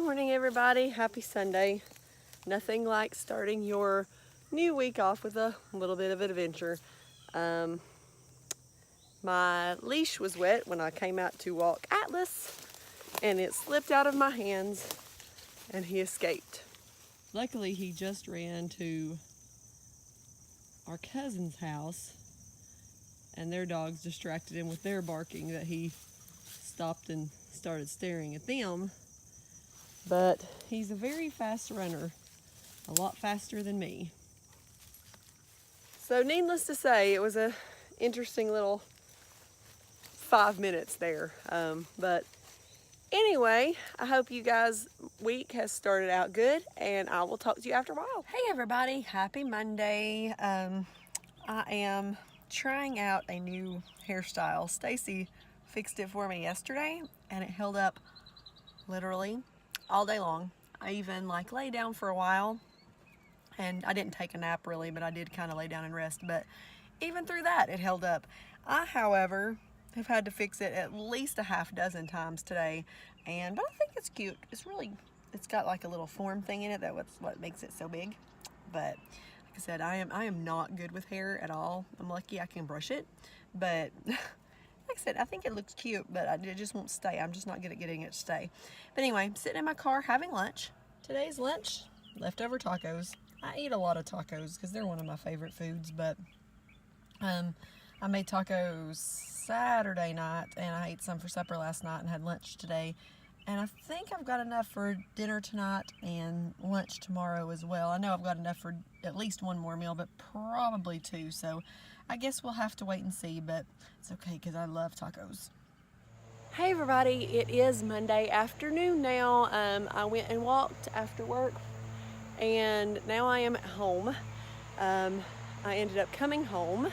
morning, everybody. Happy Sunday. Nothing like starting your new week off with a little bit of adventure. My leash was wet when I came out to walk Atlas, and it slipped out of my hands and he escaped. Luckily, he just ran to our cousin's house and their dogs distracted him with their barking that he stopped and started staring at them. But he's a very fast runner, a lot faster than me. So needless to say, it was a interesting little 5 minutes there. But anyway, I hope you guys' week has started out good, and I will talk to you after a while. Hey everybody, happy Monday. I am trying out a new hairstyle. Stacy fixed it for me yesterday, and it held up literally all day long. I even lay down for a while, and I didn't take a nap really, but I did kind of lay down and rest. But even through that, it held up. I, however, have had to fix it at least a half dozen times today, but I think it's cute. It's got like a little form thing in it that's what makes it so big. But like I said, I am not good with hair at all. I'm lucky I can brush it, but like I said, I think it looks cute, but it just won't stay. I'm just not good at getting it to stay. But anyway, I'm sitting in my car having lunch. Today's lunch, leftover tacos. I eat a lot of tacos because they're one of my favorite foods, but I made tacos Saturday night, and I ate some for supper last night and had lunch today. And I think I've got enough for dinner tonight and lunch tomorrow as well. I know I've got enough for at least one more meal, but probably two. So I guess we'll have to wait and see, but it's okay because I love tacos. Hey everybody, it is Monday afternoon now. I went and walked after work, and now I am at home. I ended up coming home,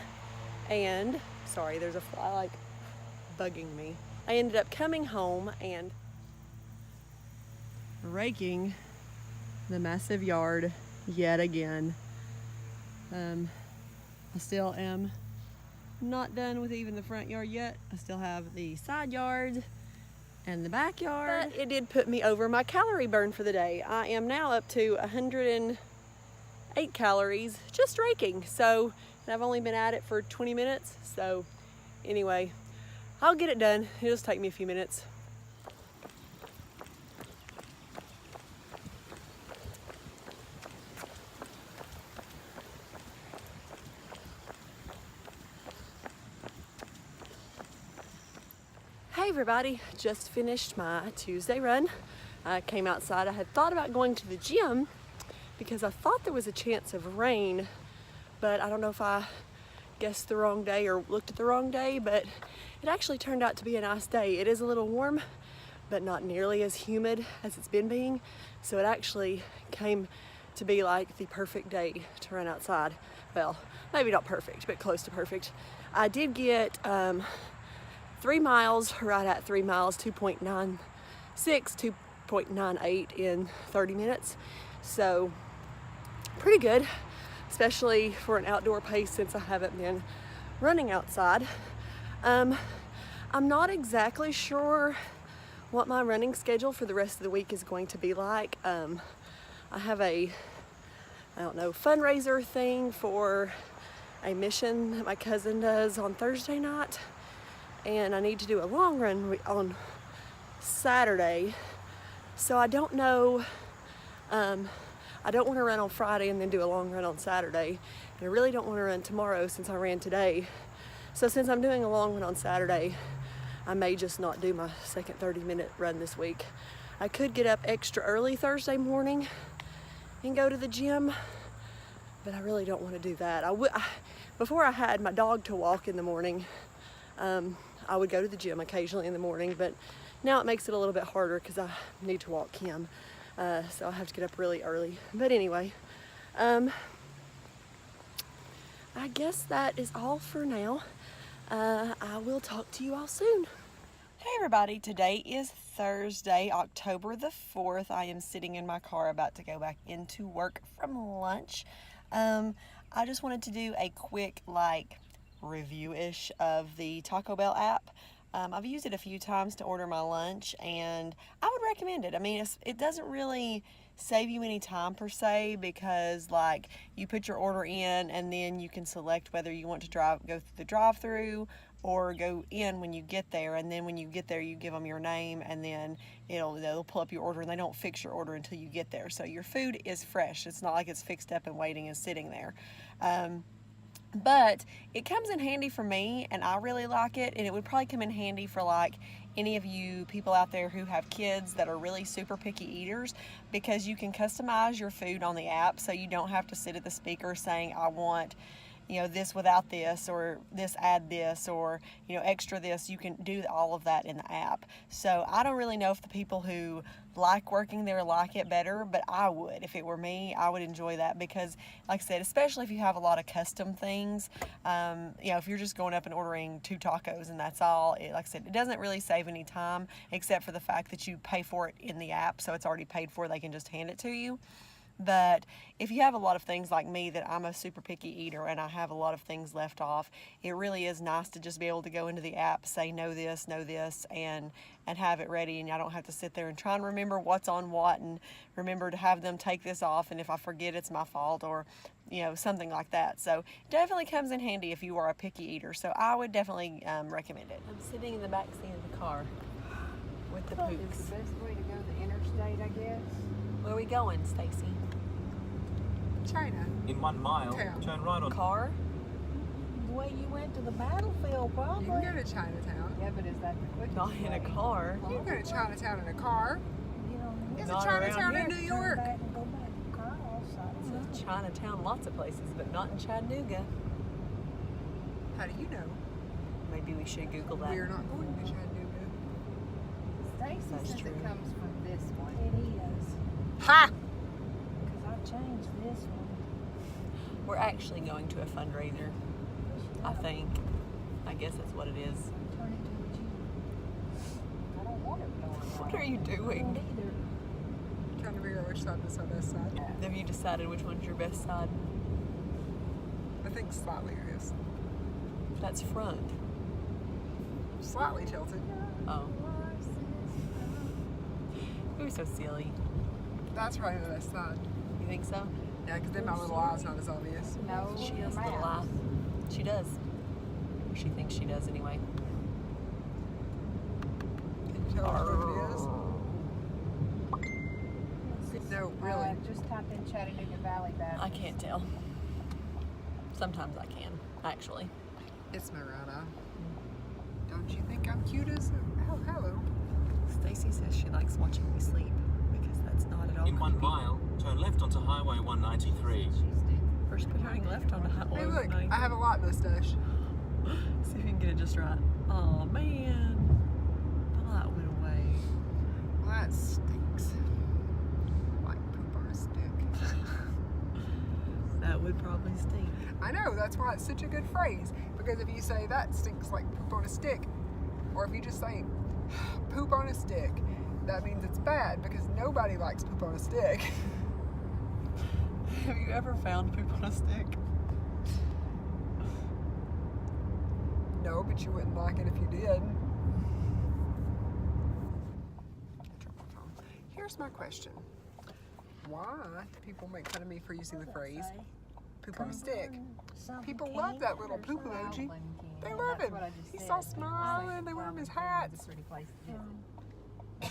and sorry, there's a fly bugging me. I ended up coming home and raking the massive yard yet again. I still am not done with even the front yard yet. I still have the side yard and the backyard. But it did put me over my calorie burn for the day. I am now up to 108 calories just raking. So, and I've only been at it for 20 minutes. So anyway, I'll get it done. It'll just take me a few minutes. Hey everybody, just finished my Tuesday run. I came outside. I had thought about going to the gym because I thought there was a chance of rain, but I don't know if I guessed the wrong day or looked at the wrong day, but it actually turned out to be a nice day. It is a little warm, but not nearly as humid as it's been being, so it actually came to be like the perfect day to run outside. Well, maybe not perfect, but close to perfect. I did get 3 miles, right at 3 miles, 2.96, 2.98 in 30 minutes. So pretty good, especially for an outdoor pace since I haven't been running outside. I'm not exactly sure what my running schedule for the rest of the week is going to be like. I have a, fundraiser thing for a mission that my cousin does on Thursday night. And I need to do a long run on Saturday. So I don't know, I don't want to run on Friday and then do a long run on Saturday. And I really don't want to run tomorrow since I ran today. So since I'm doing a long run on Saturday, I may just not do my second 30-minute run this week. I could get up extra early Thursday morning and go to the gym, but I really don't want to do that. Before I had my dog to walk in the morning, I would go to the gym occasionally in the morning, but now it makes it a little bit harder because I need to walk him. So I have to get up really early. But anyway, I guess that is all for now. I will talk to you all soon. Hey everybody, today is Thursday, October the 4th. I am sitting in my car about to go back into work from lunch. I just wanted to do a quick review-ish of the Taco Bell app. I've used it a few times to order my lunch, and I would recommend it. I mean, it doesn't really save you any time per se, because like you put your order in and then you can select whether you want to go through the drive-through or go in when you get there, and then when you get there you give them your name, and then they'll pull up your order, and they don't fix your order until you get there, so your food is fresh. It's not like it's fixed up and waiting and sitting there. But it comes in handy for me, and I really like it, and it would probably come in handy for like any of you people out there who have kids that are really super picky eaters, because you can customize your food on the app, so you don't have to sit at the speaker saying, I want this without this, or this add this, or extra this. You can do all of that in the app. So I don't really know if the people who like working there like it better, but I would. If it were me, I would enjoy that, because like I said, especially if you have a lot of custom things, if you're just going up and ordering 2 tacos and that's all, like I said, it doesn't really save any time, except for the fact that you pay for it in the app, so it's already paid for. They can just hand it to you. But if you have a lot of things like me, that I'm a super picky eater and I have a lot of things left off, it really is nice to just be able to go into the app, say no this, and have it ready, and I don't have to sit there and try and remember what's on what, and remember to have them take this off, and if I forget, it's my fault, or something like that. So it definitely comes in handy if you are a picky eater, so I would definitely recommend it. I'm sitting in the back seat of the car with the poops. It's the best way to go to the interstate, I guess. Where are we going, Stacy? China. In 1 mile, turn right on. Car? The way you went to the battlefield, probably. You can go to Chinatown. Yeah, but is that the quickest Not in a way? car. You can go to Chinatown in a car. You don't Is it Not Chinatown around in New turn York? back and go back across. Chinatown, lots of places, but not in Chattanooga. How do you know? Maybe we should Google that. We're not going to Chattanooga. Stacy That's says true. it comes from this one. It is. Ha! Because I changed this one. We're actually going to a fundraiser, I think. I guess that's what it is. Turn it towards you. I don't want it going What are you I don't doing? either. Trying to figure out which side is our best side. Have you decided which one's your best side? I think slightly it is. That's front. Slightly tilted. Oh. You're so silly. That's probably the best side. You think so? Yeah, because then my little eye's not as obvious. No, She your has a little eye. mouth. She does. Or she thinks she does anyway. Can you tell which one it is? No, really. Just type in Chattanooga Valley Baptist. I can't tell. Sometimes I can, actually. It's my right eye. Don't you think I'm cute as oh, hello. Stacy says she likes watching me sleep, because that's not at all In 1 creepy. mile, turn left onto Highway 193. First, we're turning left on the highway. Hey, look, I have a lot mustache. See if you can get it just right. Oh man, the light went away. Well, that stinks. Like poop on a stick. That would probably stink. I know, that's why it's such a good phrase. Because if you say that stinks like poop on a stick, or if you just say poop on a stick, that means it's bad, because nobody likes poop on a stick. Have you ever found poop on a stick? No, but you wouldn't like it if you did. Here's my question. Why do people make fun of me for using the phrase poop on a stick? People love that little poop emoji. They love him. He's all smiling. They wear him his hats.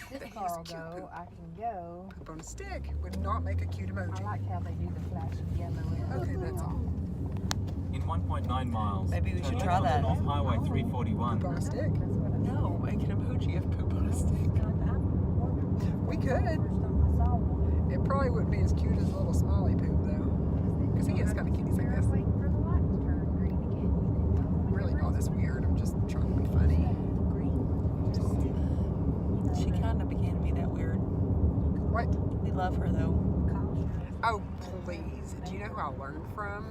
This car will go, I can go. Poop on a stick would not make a cute I emoji. like how they do the flashing yellow. Okay, that's all. In 1.9 miles, Maybe we turn should left try onto that. North Highway Poop 341. on a stick. No, make an emoji of poop on a stick. We could. It probably wouldn't be as cute as a little smiley poop though. Because he is kind of cute, I guess. Really not this weird. I'm just trying to be funny. She kind of began to be that weird. What? We love her though. Oh, please. Do you know who I learned from?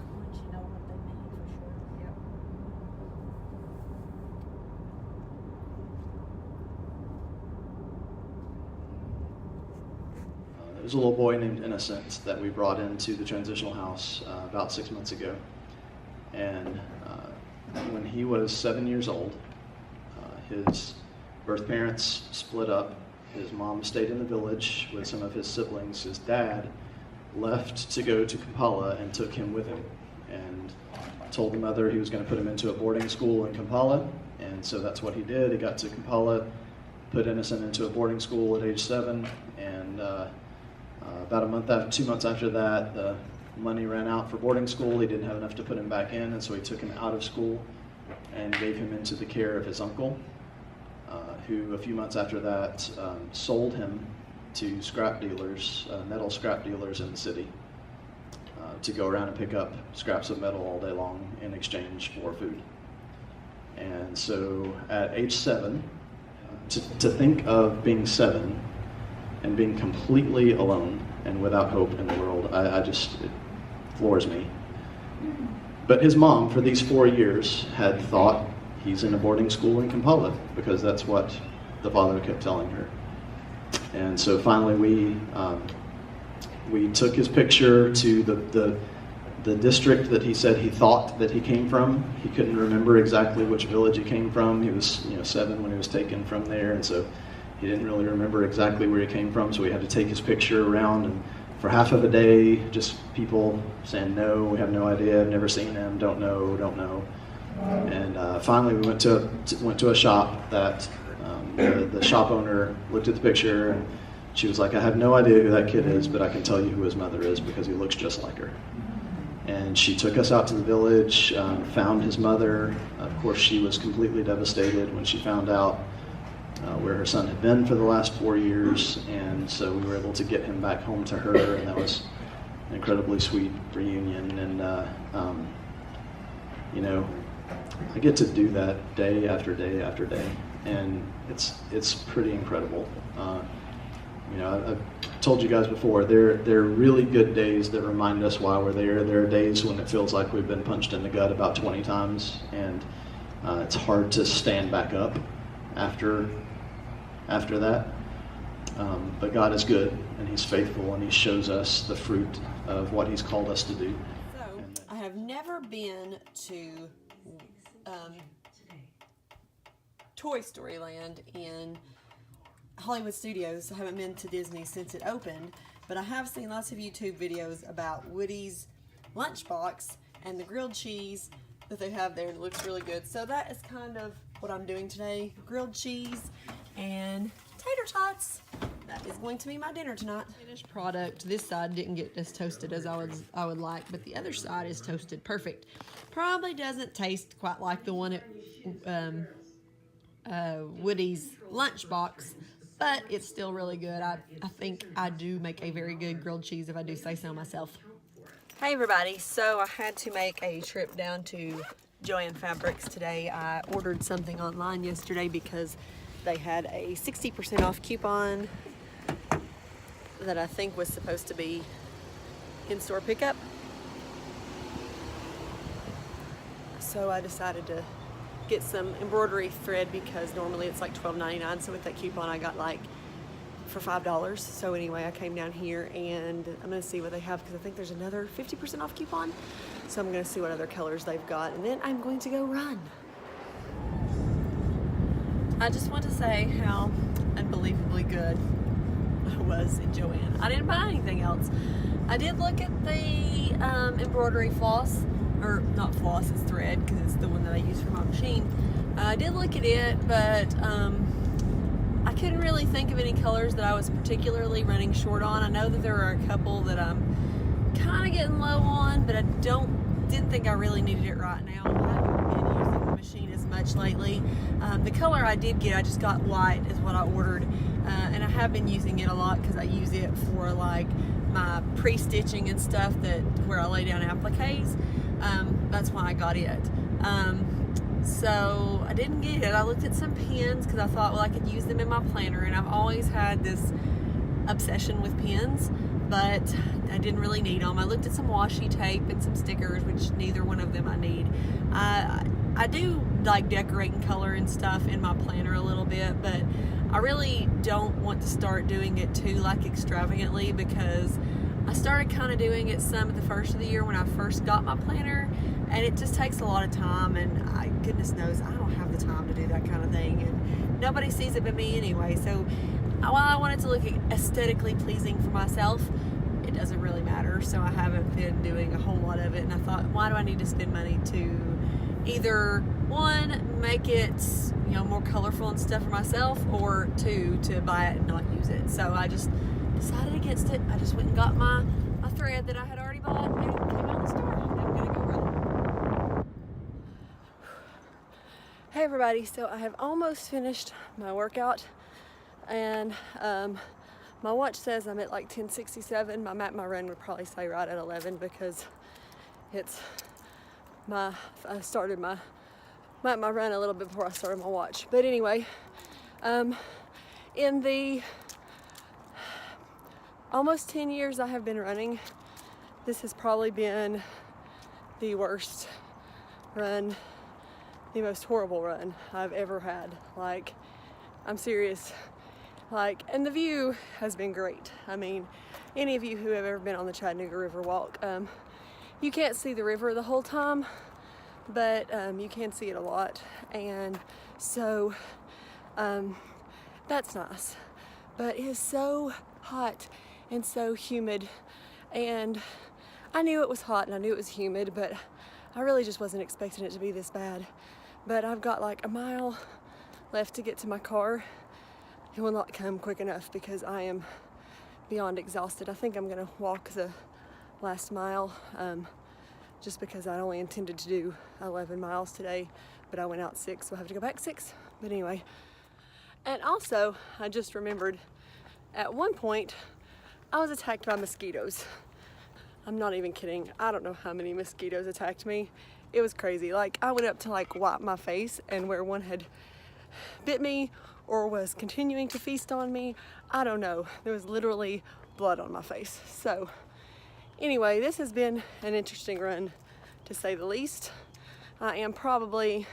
There was a little boy named Innocent that we brought into the transitional house about 6 months ago. And when he was 7 years old, His birth parents split up. His mom stayed in the village with some of his siblings. His dad left to go to Kampala and took him with him, and told the mother he was going to put him into a boarding school in Kampala, and so that's what he did. He got to Kampala, put Innocent into a boarding school at age 7, and about 2 months after that, the money ran out for boarding school. He didn't have enough to put him back in, and so he took him out of school and gave him into the care of his uncle, who a few months after that sold him to scrap dealers, metal scrap dealers in the city, to go around and pick up scraps of metal all day long in exchange for food. And so at age 7, to think of being 7 and being completely alone and without hope in the world, it floors me. But his mom, for these 4 years, had thought he's in a boarding school in Kampala, because that's what the father kept telling her. And so finally we took his picture to the district that he said he thought that he came from. He couldn't remember exactly which village he came from. He was 7 when he was taken from there, and so he didn't really remember exactly where he came from, so we had to take his picture around, and for half of a day, just people saying, no, we have no idea, I've never seen him, don't know. And finally we went to a shop that the shop owner looked at the picture, and she was like, I have no idea who that kid is, but I can tell you who his mother is because he looks just like her. And she took us out to the village, found his mother. Of course, she was completely devastated when she found out where her son had been for the last 4 years, and so we were able to get him back home to her, and that was an incredibly sweet reunion. And I get to do that day after day after day, and it's pretty incredible. I've told you guys before, there are really good days that remind us why we're there. There are days when it feels like we've been punched in the gut about 20 times, and it's hard to stand back up after that. But God is good, and He's faithful, and He shows us the fruit of what He's called us to do. So, I have never been to Toy Story Land in Hollywood Studios. I haven't been to Disney since it opened, but I have seen lots of YouTube videos about Woody's lunchbox and the grilled cheese that they have there. It looks really good. So that is kind of what I'm doing today. Grilled cheese and tater tots. That is going to be my dinner tonight. Finished product. This side didn't get as toasted as I would like, but the other side is toasted perfect. Probably doesn't taste quite like the one at Woody's lunchbox, but it's still really good. I think I do make a very good grilled cheese, if I do say so myself. Hey everybody, so I had to make a trip down to Joann Fabrics today. I ordered something online yesterday because they had a 60% off coupon that I think was supposed to be in-store pickup. So I decided to get some embroidery thread because normally it's like $12.99. So with that coupon I got like for $5. So anyway, I came down here and I'm gonna see what they have because I think there's another 50% off coupon. So I'm gonna see what other colors they've got, and then I'm going to go run. I just want to say how unbelievably good I was in Joann. I didn't buy anything else. I did look at the embroidery floss, or not floss, it's thread because it's the one that I use for my machine. I did look at it, but I couldn't really think of any colors that I was particularly running short on. I know that there are a couple that I'm kind of getting low on, but I didn't think I really needed it right now. I haven't been using the machine as much lately. The color I did get, I just got white is what I ordered, and I have been using it a lot because I use it for like my pre-stitching and stuff, that where I lay down appliques. That's why I got it. So I didn't get it. I looked at some pens because I thought, well, I could use them in my planner, and I've always had this obsession with pens, but I didn't really need them. I looked at some washi tape and some stickers, which neither one of them I need. I do like decorating color and stuff in my planner a little bit, but I really don't want to start doing it too like extravagantly because I started kind of doing it some at the first of the year when I first got my planner, and it just takes a lot of time, and goodness knows I don't have the time to do that kind of thing, and nobody sees it but me anyway. So while I want it to look aesthetically pleasing for myself, it doesn't really matter. So I haven't been doing a whole lot of it, and I thought, why do I need to spend money to either, one, make it, you know, more colorful and stuff for myself, or two, to buy it and not use it. So I just decided against it. I just went and got my thread that I had already bought and came out the store. And I'm gonna go run. Hey everybody, so I have almost finished my workout, and my watch says I'm at like 10:67. My run would probably say right at 11 because I started my run a little bit before I started my watch. But anyway, in the almost 10 years I have been running, this has probably been the worst run, the most horrible run I've ever had. Like, I'm serious. Like, and the view has been great. I mean, any of you who have ever been on the Chattanooga River Walk, you can't see the river the whole time, but you can see it a lot, and so that's nice. But it is so hot and so humid, and I knew it was hot and I knew it was humid, but I really just wasn't expecting it to be this bad. But I've got like a mile left to get to my car. It will not come quick enough because I am beyond exhausted. I think I'm gonna walk the last mile, just because I only intended to do 11 miles today, but I went out 6, so I have to go back 6. But anyway, and also I just remembered at one point I was attacked by mosquitoes. I'm not even kidding. I don't know how many mosquitoes attacked me. It was crazy. Like, I went up to like wipe my face, and where one had bit me or was continuing to feast on me, I don't know. There was literally blood on my face. So anyway, this has been an interesting run, to say the least. I am probably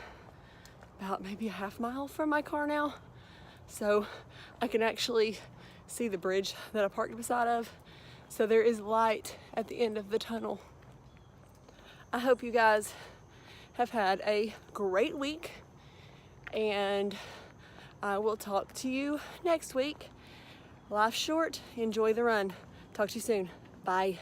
about maybe a half mile from my car now, so I can actually see the bridge that I parked beside of. So there is light at the end of the tunnel. I hope you guys have had a great week, and I will talk to you next week. Life's short. Enjoy the run. Talk to you soon. Bye.